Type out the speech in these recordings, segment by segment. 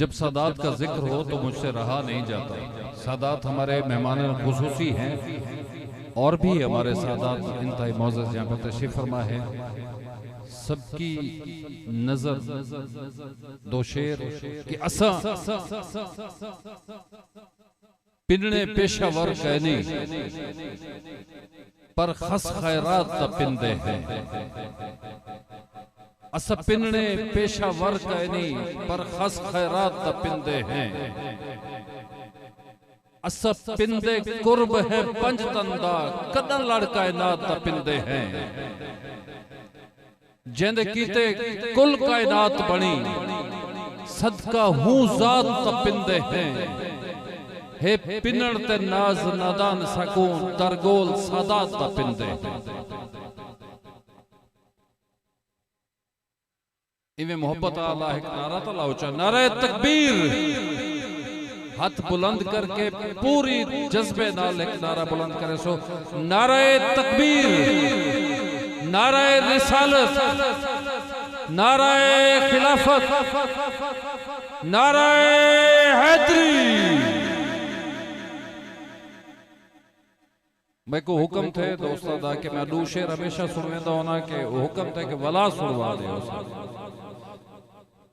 जब सादात का जिक्र हो तो मुझसे रहा नहीं जाता। सादात हमारे मेहमान खुसूसी हैं और भी हमारे सादात इंतहाई मौजूद यहाँ पर तशरीफ फरमा है। सबकी नजर दो शेर कि असा पिनने पेशावर कहनी पर खस खैरात त पिंदे हैं। असा पिनने पेशावर कहनी पर खस खैरात त पिंदे हैं। असा पिंदे कुर्ब है पंज तंदा कदन लड़का नात त पिंदे हैं। जिंद कीते कुल कायनात बनी सदका हूं जात त पिंदे हैं। हे पिनड़ ते नाज नादान सकून दरगोल सादात त पिंदे हैं। इवे मोहब्बत आला एक नारा तो लाओ चा नारे तकबीर हाथ बुलंद करके पूरी जज्बे नाल एक नारा बुलंद करे सो नारे तकबीर नारे रिसालत नारे खिलाफत नारे हैदरी। मैं को हुक्म थे दोस्तों दा कि मैं दो शेर हमेशा सुनवेंदा होना के हुक्म थे कि वला सुनवा दे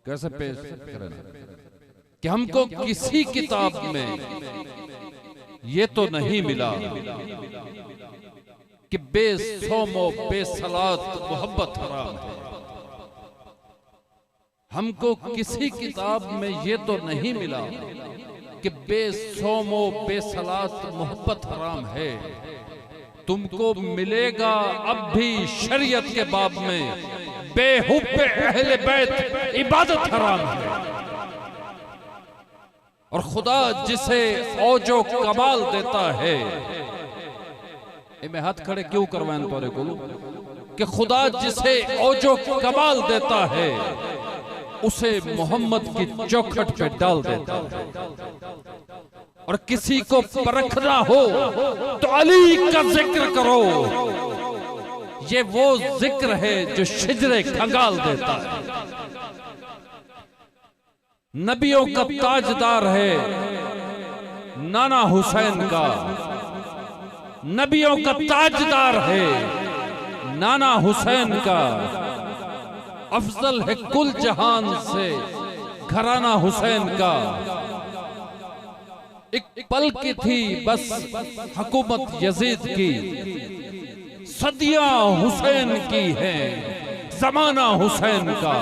कैसे पेश करें कि हमको किसी किताब में ये तो नहीं मिला कि बेसोमो बेसलात मोहब्बत हराम है। हमको किसी किताब में ये तो नहीं मिला कि बेसोमो बेसलात मोहब्बत हराम है। तुमको मिलेगा अब भी शरीयत के बाब में बेहुब्बे अहले बैत इबादत हराम है। और खुदा जिसे औजो कमाल देता है मैं हाथ खड़े क्यों करवाएं तोरे को कि खुदा जिसे औजो कमाल देता है उसे मोहम्मद की चौखट पे डाल देता है। और किसी को परखना हो तो अली का जिक्र करो। ये वो जिक्र है जो शिजरे खंगाल देता है। नबियों का ताजदार है नाना हुसैन का। नबियों का ताजदार है नाना हुसैन का। अफजल है कुल जहान से घराना हुसैन का। एक पल की थी बस हुकूमत यजीद की। सदियां हुसैन की है जमाना हुसैन का।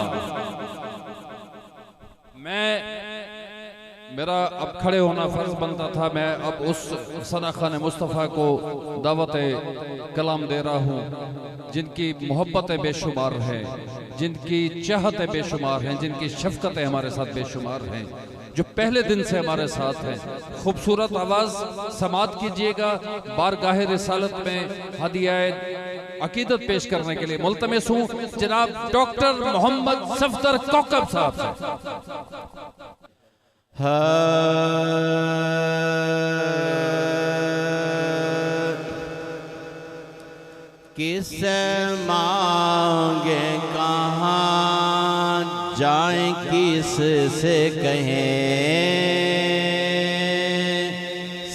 मेरा अब खड़े होना फर्ज बनता था। मैं अब उस सना खान मुस्तफ़ा को दावत कलाम दे रहा हूँ जिनकी मोहब्बतें बेशुमार हैं, जिनकी चाहतें बेशुमार हैं, जिनकी शफकतें हमारे साथ बेशुमार हैं, जो पहले दिन से हमारे साथ हैं। खूबसूरत आवाज समात कीजिएगा। बारगाह रिसालत में हदियाए अकीदत पेश करने के लिए मुल्तमिस हूँ जनाब डॉक्टर मोहम्मद सफदर कौकब साहब से। किसे मांगे कहाँ जाएं किस से कहें।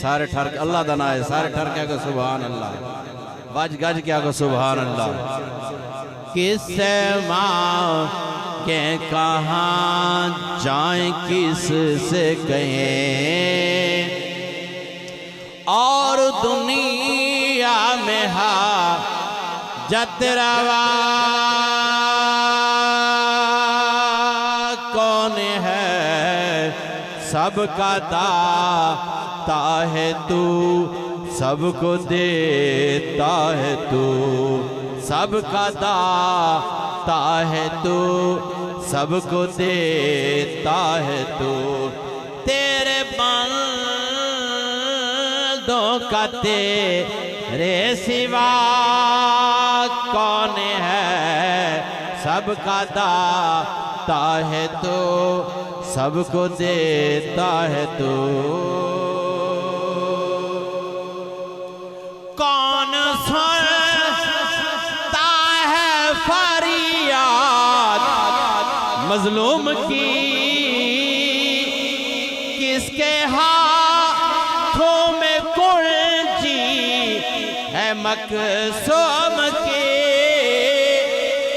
सारे ठर अल्लाह दा ना है। सारे ठर क्या को सुभान अल्लाह। वाज गज क्या को सुभान अल्लाह। किसे मांगे कहाँ जाएं किस से कहें। और दुनिया में जतरवा कौन है सबका दाता है तू सबको देता है तू सबका दाता है तू सबको देता है तू। तेरे बंदों का तेरे सिवा कौन है सबका दाता है तो सबको देता है तो। कौन सुनता है फरियाद मजलूम की किसके हाथों में कुंजी है मकसूम की,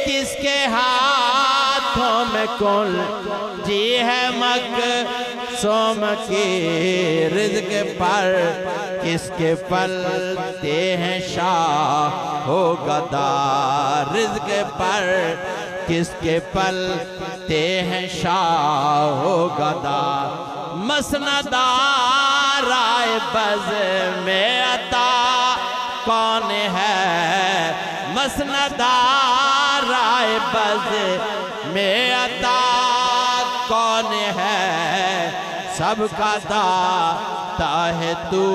किसके हाथों में कुंजी है मकसूम की, रिज़्क़ पर किसके पलते हैं शाह हो गदा, रिज़्क़ पर किसके पलते हैं शाह हो गदा, मसनदार आए बज़ में अता कौन है, मसनदार आए बज़ में अता कौन है, सबका दाता है तू,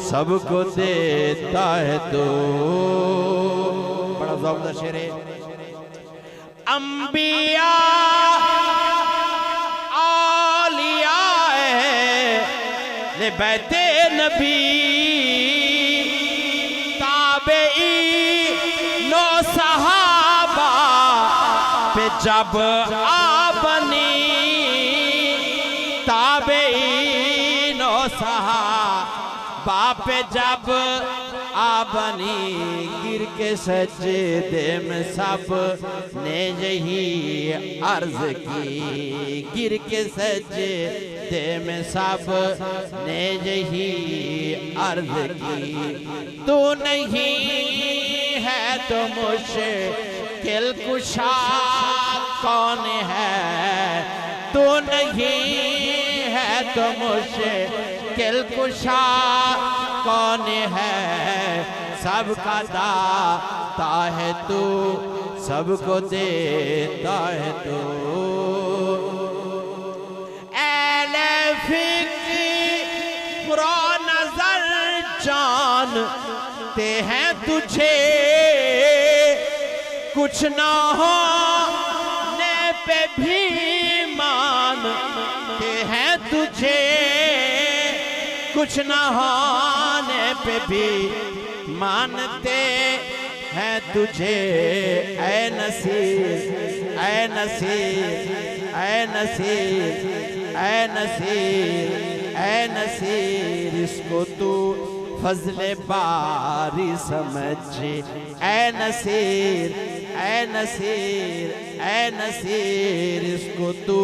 सबको देता है तू। बड़ा ज़ौक़ शेर है। अंबिया औलिया ले बैते नबी, ताबेई नो सहाबा पे जब आपनी, ताबेई नो सहाबा पे जब आपनी, गिर के सजदे में सब ने यही अर्ज की, गिर के सजदे में सब ने यही अर्ज की, तू नहीं है तो मुश्किल कुशा कौन है, तू नहीं है तो मुश्किल कुशा कौन है, सबका दाता है तू, सबको देता है तू। ऐले फिक्र नजर जानते हैं तुझे, कुछ ना होने पे भी मानते हैं तुझे, कुछ ना होने पे भी मानते हैं तुझे, ऐ नसीर ऐ नसीर ऐ नसीर ऐ नसीर ऐ नसीर, इसको तू फजले बारी समझ, ऐ नसीर ऐ नसीर ऐ नसीर, इसको तू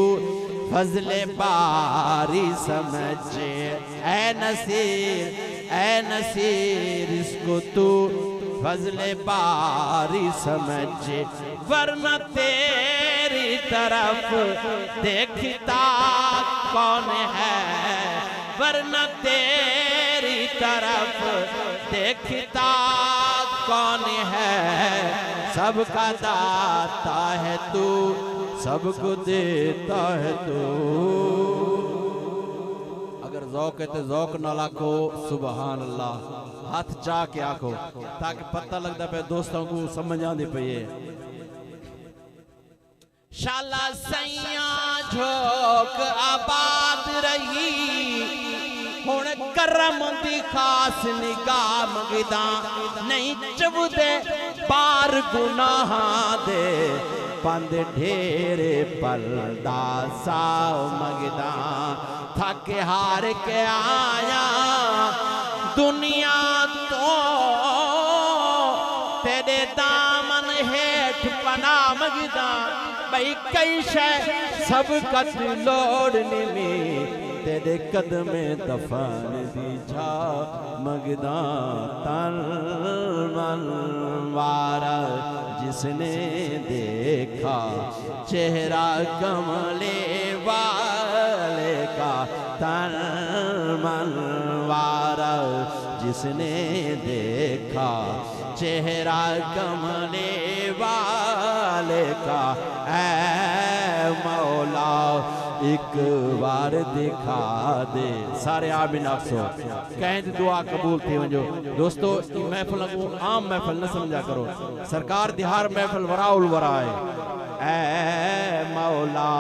फजले बारी समझ, ऐ नसीर इसको तू फजले बारी समझ, वरना तेरी तरफ देखता कौन है, वरना तेरी तरफ देखता कौन है, सबका दाता है तू, सबको देता है तू। अगर ज़ौक़ है तो ज़ौक़ न लाखो, सुबहान अल्लाह, हाथ चा के आखो ताकि पता लगता पे दोस्तों को समझ आती पे। शाला सैया झोंक आबाद रही, हुण करम दी खास निगाह मंगदा, नहीं चबुदे पार गुनाह दे, पंद ढेरे पलदा साव मंगदा, थक हार के आया दुनिया तो, तेरे दामन हेठ पना मंगदा, भाई कई शय सब कत लोड़नी में, तेरे कदमे दफन दी जा मंगदा, तन मन वारा जिसने देखा चेहरा कमले वाले का, तन मन वारा जिसने देखा चेहरा कमले वाले का, ऐ मौला एक बार दिखा दे। सारे आमीन आखो, कहें दुआ कबूल थी वजो। दोस्तों महफिल को आम महफिल न समझा करो, सरकार दिहार महफिल वराउल वराए, ऐ मौला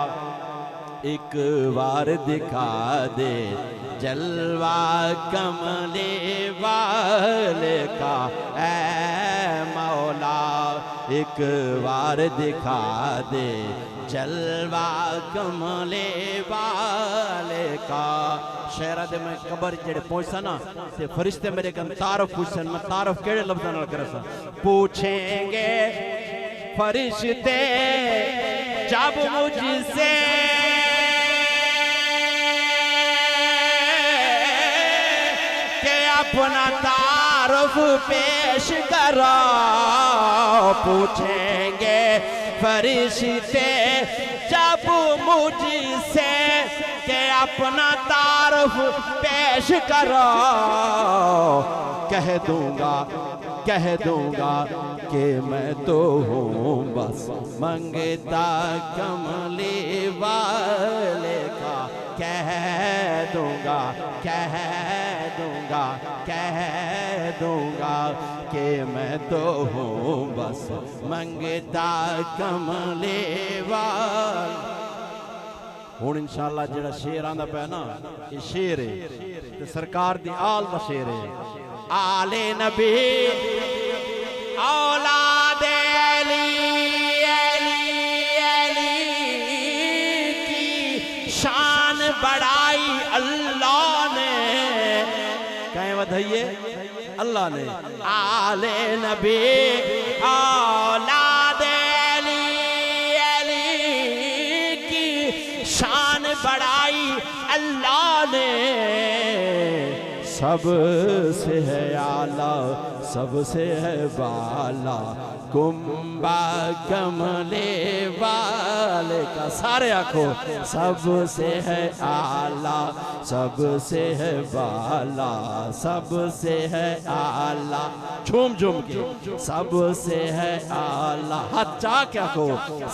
एक बार दिखा दे जलवा कमले वाले का, ऐ मौला एक बार दिखा दे जलवा कमले वाले का। शहरा दे मैं कबर जेड़े पहुंचा ना ते फरिश्ते मेरे कन तारफ पूछन, मैं तारफ केड़े लफ्ज़ां नाल करसा? पूछेंगे फरिश्ते जब मुझसे के अपना तारफ पेश करो। पूछेंगे फरिश्ते जब मुझसे के अपना तारफ पेश करो। कह दूंगा कि मैं तो हूँ बस मंगता कमले वाले का। कह दूंगा कि मैं तो हूँ बस मंगता कमले वाले। हुण इंशाअल्लाह जेड़ा शेर आंदा पे ना, ये शेर है ते सरकार दी आल दा शेर है। आले नबी औलादे अली की शान बढ़ाई अल्लाह ने। कहें बधाइए अल्लाह ने। आले नबी औलादे अली की शान बढ़ाई अल्लाह ने। सबसे है आला सबसे है बाला कुंबा कमले वाले का। सारे आखो सबसे है आला सबसे है बाला सबसे है आला। झूम के सबसे है आला, हाथ चा क्या को।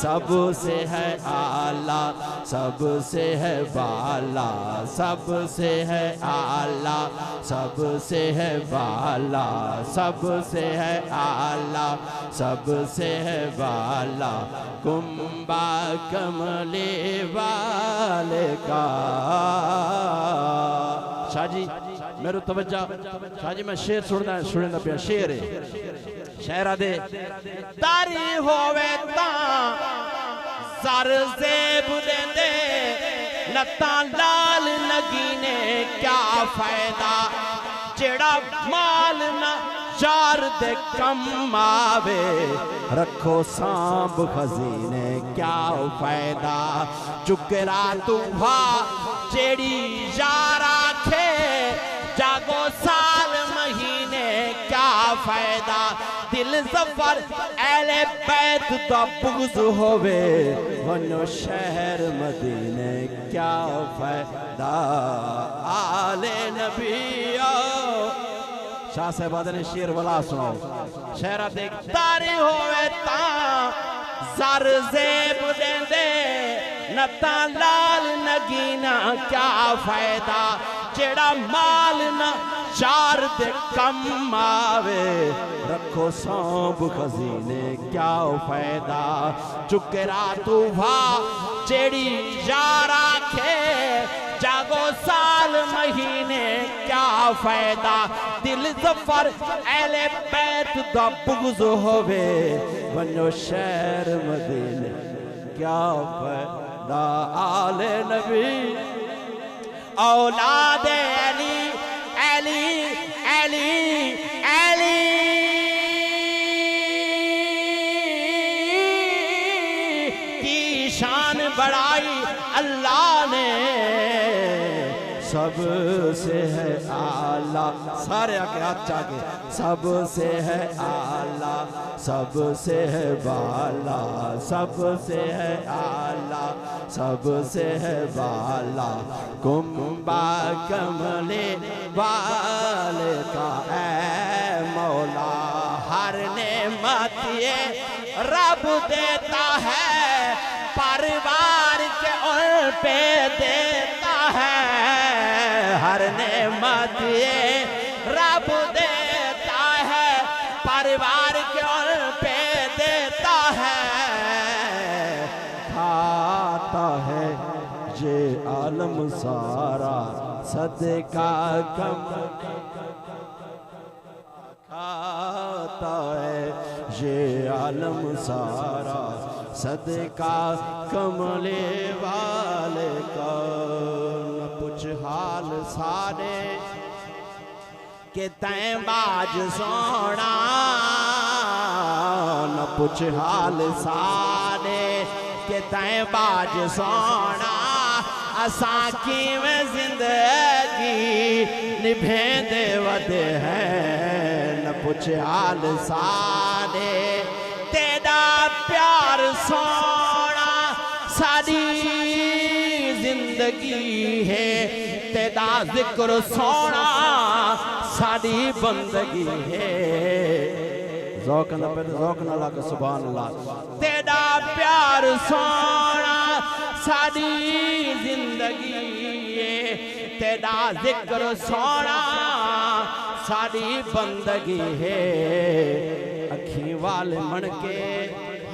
सबसे है आला सबसे है बाला सबसे है आला सबसे है बाला सबसे है आला सबसे है बाला कुंबा कमले वाले का। शाह जी मेरे तवज्जा, शाह जी मैं शेर सुनना पिया। शेर है शहरा दे तारी होवे ता सर जेब देंदे लत्ता लाल नगीने क्या फायदा। जेड़ा माल ना चार दे कम आवे रखो सांभ खजीने क्या फायदा। चुकरा तुहा जेड़ी यार आखे जागो साल महीने क्या फायदा। दिल सफर एले बैत दा बुग़्ज़ होवे वनो शहर मदीने क्या फायदा। आले नबियो शाह साहब ने शेर वाला सुनाओ। शहरा देख तारी होवे ता सर जेब देंदे नता लाल नगीना क्या फायदा। जेड़ा माल ना चार दे कम आवे रखो सांभ खजीने क्या फायदा। चुकरा तुहा जेड़ी यार आखे जागो साल महीने क्या फायदा। दिल जफर एले बैत दा बुग़्ज़ होवे वनो शहर मदीने क्या फायदा। आले नबी औलादे अली की शान बढ़ाई अल्लाह ने। सबसे है आला, सारे आके हाथ चाके। सबसे है आला सबसे है बाला सबसे है आला सबसे है बाला कुंबा कमले वाले का। ऐ मौला हर नेमत ये रब देता है परिवार के उन पे देता है। हर नेमत ये रब देता है परिवार के उन पे देता है। खाता है ये आलम सारा सदका कम खाता है ये आलम सारा सदका कमले वाले का न पुछ हाल सारे के तैं बाज सोना न पुछ हाल सारे के तैं बाज सोना असां की में जिंदगी निभेंदे वदे हैं न पुछ हाल सारे तेरा प्यार सोना सारी जिंदगी है तेरा जिक्र सोना सारी बंदगी है ज़ौक़ न पे ज़ौक़ न लग सुभान अल्लाह तेरा प्यार सोना सारी जिंदगी है तेरा जिक्र सोना सारी बंदगी है अखी वाले मण के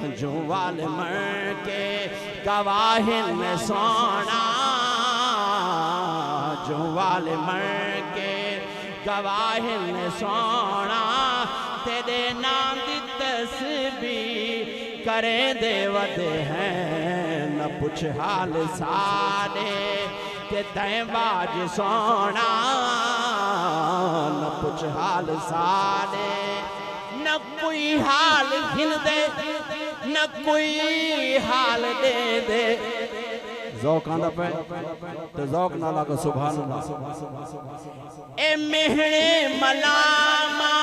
हंजों वाले मण के गवाहिन में सोना जो वाले मण के गवाहिन में सोना तेरे नाम दी तस्बीह करें देवते हैं न पुछ हाल सारे के तैं बाज सोना न पुछ हाल सारे न कोई हाल हिल दे न कोई हाल दे दे ज़ौक़ आंदा पे तो ज़ौक़ ना लगा सुभान अल्लाह ए मेहणे मलामा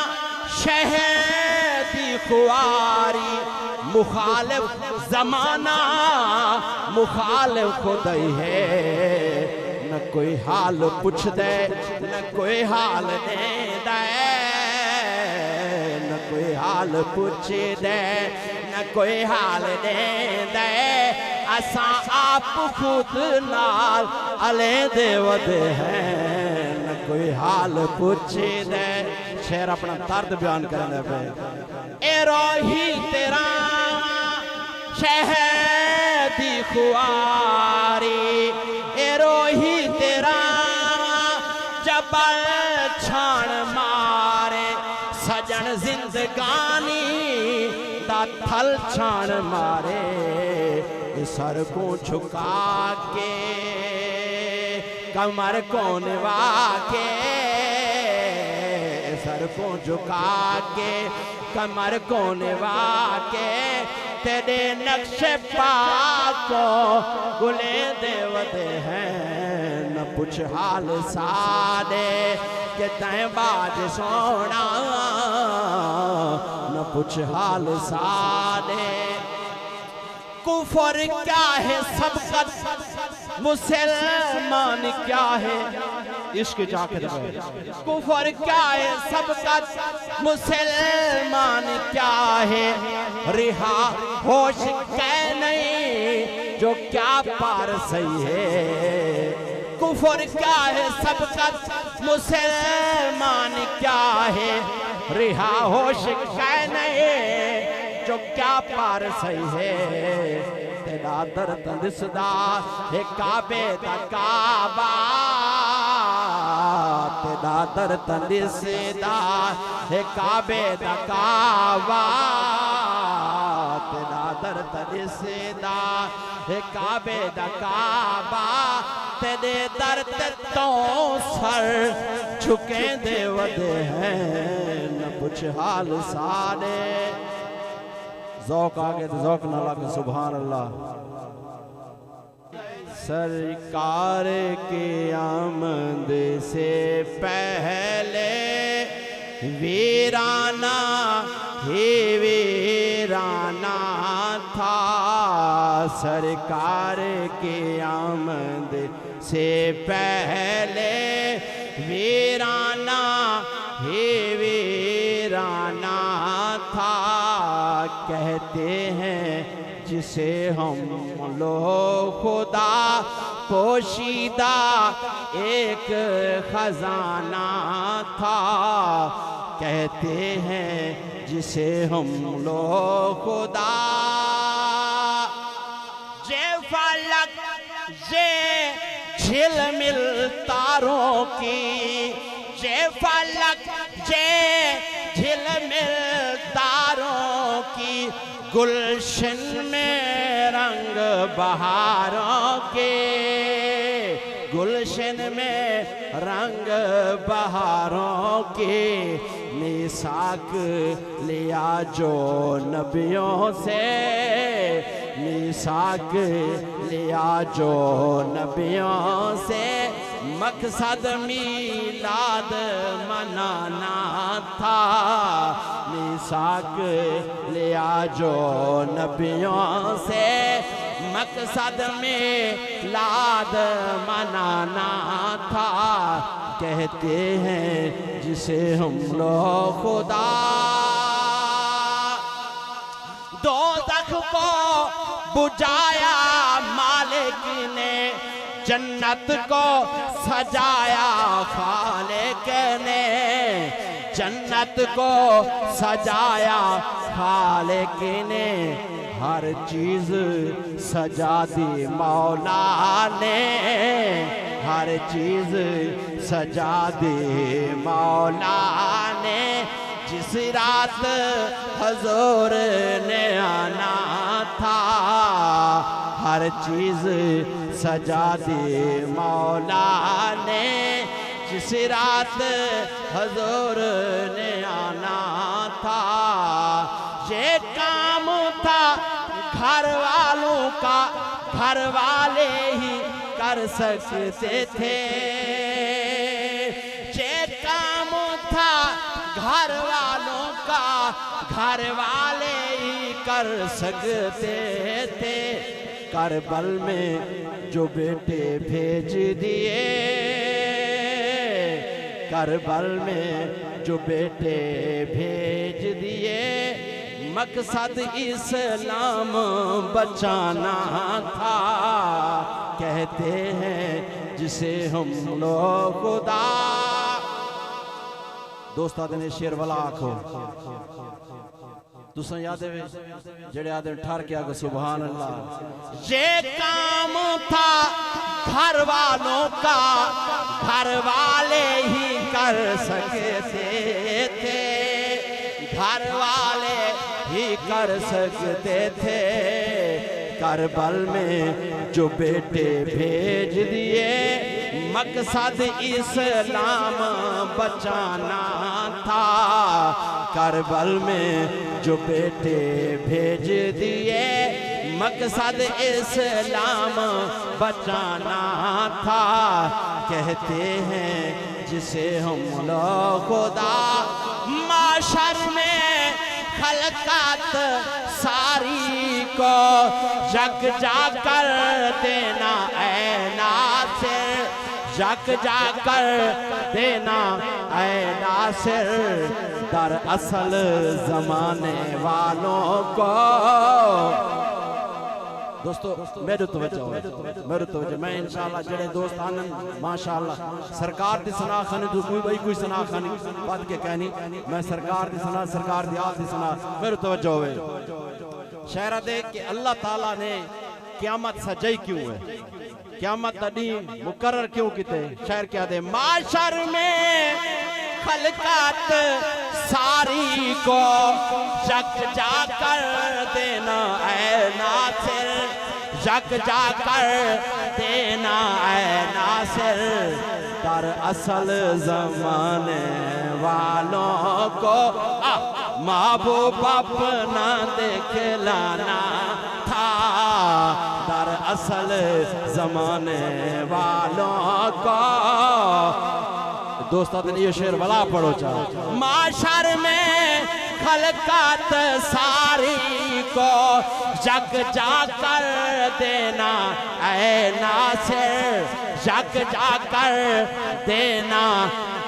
शहदी खुआरी मुखालिफ जमाना मुखालिफ खुदाई है न कोई हाल पूछ दे न कोई हाल दे दे न कोई हाल पूछ दे न कोई हाल दे दे असा आप खुद नाल अले देवदे हैं न कोई हाल पूछ दे शेर अपना दर्द बयान करने पे ए रोही तेरा शहदी खुआरी ए रोही तेरा जबल छान मारे सजन जिंदगानी दा थल छान मारे सर को झुका के कमर को निवा के सर को झुका के कमर को निवा के तेरे नक्शे पाको गुले देवते हैं न पुछ हाल सारे के तैं बाज सोना न पुछ हाल सारे कुफर क्या है सबकत मुसलमान क्या है इश्क जाके कुफर क्या है सबकत मुसलमान क्या है रिहा होश कै नहीं जो क्या पार सही है कुफर क्या है सबकत मुसलमान क्या है रिहा होश कै नहीं जो क्या पार सही है तेरा दर तंदिसदा है काबे दा काबा तेरा दर तंदिसदा है काबे दा काबा तेरा दर तंदिसदा है काबे दा काबा तेरे दर तो सर झुके देवदे हैं न पुछ हाल सारे ज़ौक़ आगे तो ज़ौक़ ना लगे सुभान अल्लाह सरकार के आमद से पहले वीराना ही वीराना था सरकार के आमद से पहले वीराना ही वीराना था कहते हैं जिसे हम लोग खुदा पोशीदा एक खजाना था कहते हैं जिसे हम लोग खुदा जे फलक जे झिलमिल तारों की जे फलक जे झिलमिल तारों की गुलशन में रंग बहारों के, गुलशन में रंग बहारों के, मिसाक लिया जो नबियों से, मिसाक लिया जो नबियों से, मकसद मीलाद मनाना था, मिसाक लिया जो नबियों से, मकसद में लाद मनाना था। कहते हैं जिसे हम लोग खुदा, दोज़ख को बुझाया मालिक ने, जन्नत को सजाया खालिक ने, जन्नत को सजाया खालिक ने, हर चीज सजा दी मौला ने, हर चीज सजा दी मौला ने, जिस रात हजूर ने आना था, हर चीज सजा दी मौला ने, जिस रात हजूर ने आना था। ये काम था घर वालों का, घर वाले ही कर सकते थे, ये काम था घर वालों का, घर वाले ही कर सकते थे। करबल में जो बेटे भेज दिए, करबल में जो बेटे भेज दिए, मकसद इस्लाम बचाना था। कहते हैं जिसे हम लोग खुदा, दोस्त आदे शेर वाला आखो तुसा याद है जेड़े आदे ठहर के आगे सुभान अल्लाह। ये काम था घर वालों का, घर वाले ही कर सकते थे, घर वाले ही कर सकते थे। करबल में जो बेटे भेज दिए, मकसद इस्लाम बचाना था। करबल में जो बेटे भेज दिए, मकसद इस्लाम बचाना था। कहते हैं जिसे हम लोग खुदा, माशर में खलकात सारी को जग जाकर देना ऐ नासिर, जग जाकर देना ऐ नासिर। दर असल जमाने वालों को, दोस्तों मेरे तवज्जो, मेरे तवज्जो, मैं इंशाल्लाह जड़े दोस्त आनंद माशाल्लाह सरकार दी सना खाने तो कोई भाई कोई सना खाने बात के कहनी, मैं सरकार दी सना, सरकार दी आप दी सना, मेरे तवज्जो होवे। शहरा देख के अल्लाह ताला ने क़यामत सजाई क्यों है, क़यामत तड़ी मुकर्रर क्यों किते। शहर क्या दे, माशर में खलकात सारी को जग जाकर देना ऐ नासिर, जग जाकर देना ऐ नासिर। दर असल जमाने वालों को महबूब अपना दिखलाना था। दर असल जमाने वालों को, दोस्तों ये शेर वाला पढ़ो चाहो। माशर में खलकात सारी को जग जाकर देना ऐ नासिर, जग जाकर देना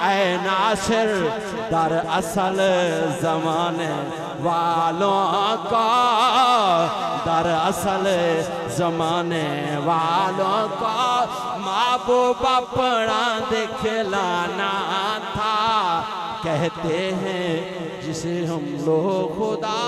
ऐ नासिर। दर असल जमाने वालों को, दर असल जमाने वालों को महबूब अपना दिखलाना था। कहते हैं जिसे हम लोग खुदा,